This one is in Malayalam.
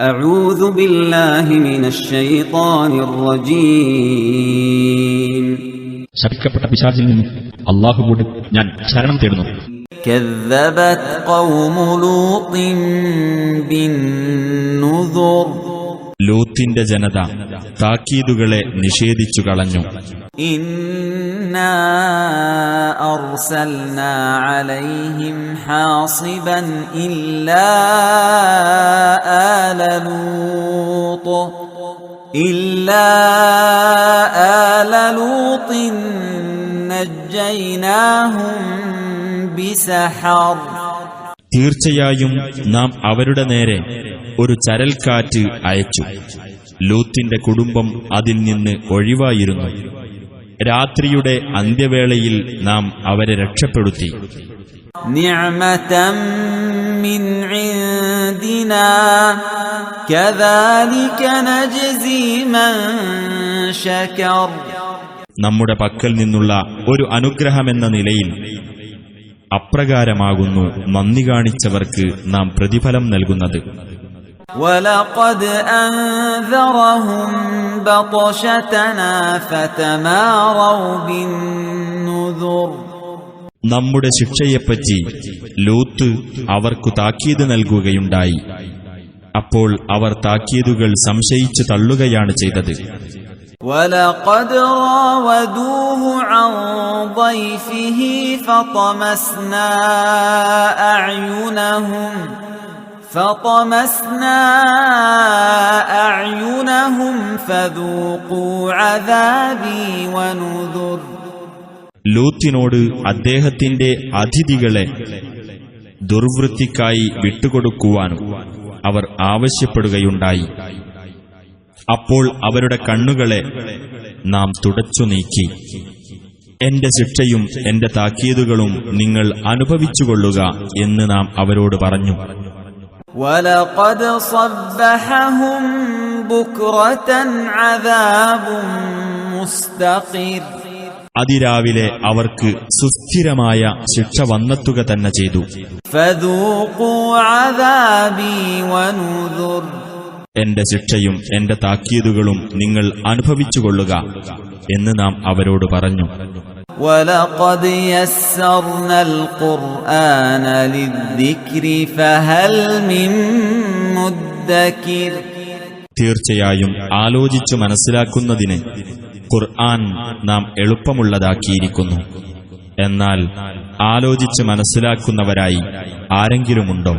أعوذ بالله من الشيطان الرجيم. ശപിക്കപ്പെട്ട പിശാചിൽ നിന്നും അല്ലാഹുവോട് ഞാൻ ശരണം തേടുന്നു. كذبت قوم لوط بالنذر. ലൂത്തിന്റെ ജനത താക്കീതുകളെ നിഷേധിച്ചു കളഞ്ഞു. إنا أرسلنا عليهم حاصبا إلا آل لوط نجيناهم بسحر. തീർച്ചയായും നാം അവരുടെ നേരെ ഒരു ചരൽക്കാറ്റ് അയച്ചു. ലൂത്തിന്റെ കുടുംബം അതിൽ നിന്ന് ഒഴിവായിരുന്നു. രാത്രിയുടെ അന്ത്യവേളയിൽ നാം അവരെ രക്ഷപ്പെടുത്തി. നിഅമതൻ മിൻ ഇൻദിനാ കദാലിക നജ്സി മൻ ശകർ. നമ്മുടെ പക്കൽ നിന്നുള്ള ഒരു അനുഗ്രഹമെന്ന നിലയിൽ അപ്രകാരമാകുന്നു നന്ദി കാണിച്ചവർക്ക് നാം പ്രതിഫലം നൽകുന്നത്. وَلَقَدْ أَنذَرَهُمْ بَطْشَتَنَا فَتَمَارَوْا بِالنُّذُرِ. നമ്മുടെ ശിക്ഷയെപ്പറ്റി ലൂത്ത് അവർക്കു താക്കീത് നൽകുകയുണ്ടായി. അപ്പോൾ അവർ താക്കീതുകൾ സംശയിച്ചു തള്ളുകയാണ് ചെയ്തത്. وَلَقَدْ رَاوَدُوهُ عَنْ ضَيْفِهِ فَطَمَسْنَا أَعْيُنَهُمْ فَذُوقُوا عَذَابِي وَنُذُرِ. ലൂത്തിനോട് അദ്ദേഹത്തിന്റെ അതിഥികളെ ദുർവൃത്തിക്കായി വിട്ടുകൊടുക്കുവാനും അവർ ആവശ്യപ്പെടുകയുണ്ടായി. അപ്പോൾ അവരുടെ കണ്ണുകളെ നാം തുടച്ചു നീക്കി. എന്റെ ശിക്ഷയും എന്റെ താക്കീതുകളും നിങ്ങൾ അനുഭവിച്ചുകൊള്ളുക എന്ന് നാം അവരോട് പറഞ്ഞു. وَلَقَدْ صَبَّحَهُم بُكْرَةً عَذَابٌ مُسْتَقِرٌ. അതിരാവിലെ അവർക്ക് സുസ്ഥിരമായ ശിക്ഷ വന്നെത്തുക തന്നെ ചെയ്തു. فَذُوقُوا عَذَابِي وَنُذُرِ. എന്റെ ശിക്ഷയും എന്റെ താക്കീതുകളും നിങ്ങൾ അനുഭവിച്ചുകൊള്ളുക എന്ന് നാം അവരോട് പറഞ്ഞു. وَلَقَدْ يَسَّرْنَا الْقُرْآنَ لِلذِّكْرِ فَهَلْ مِن مُّدَّكِرٍ. തീർച്ചയായും ആലോചിച്ചു മനസ്സിലാക്കുന്നതിന് ഖുർആൻ നാം എളുപ്പമുള്ളതാക്കിയിരിക്കുന്നു. എന്നാൽ ആലോചിച്ച് മനസ്സിലാക്കുന്നവരായി ആരെങ്കിലുമുണ്ടോ?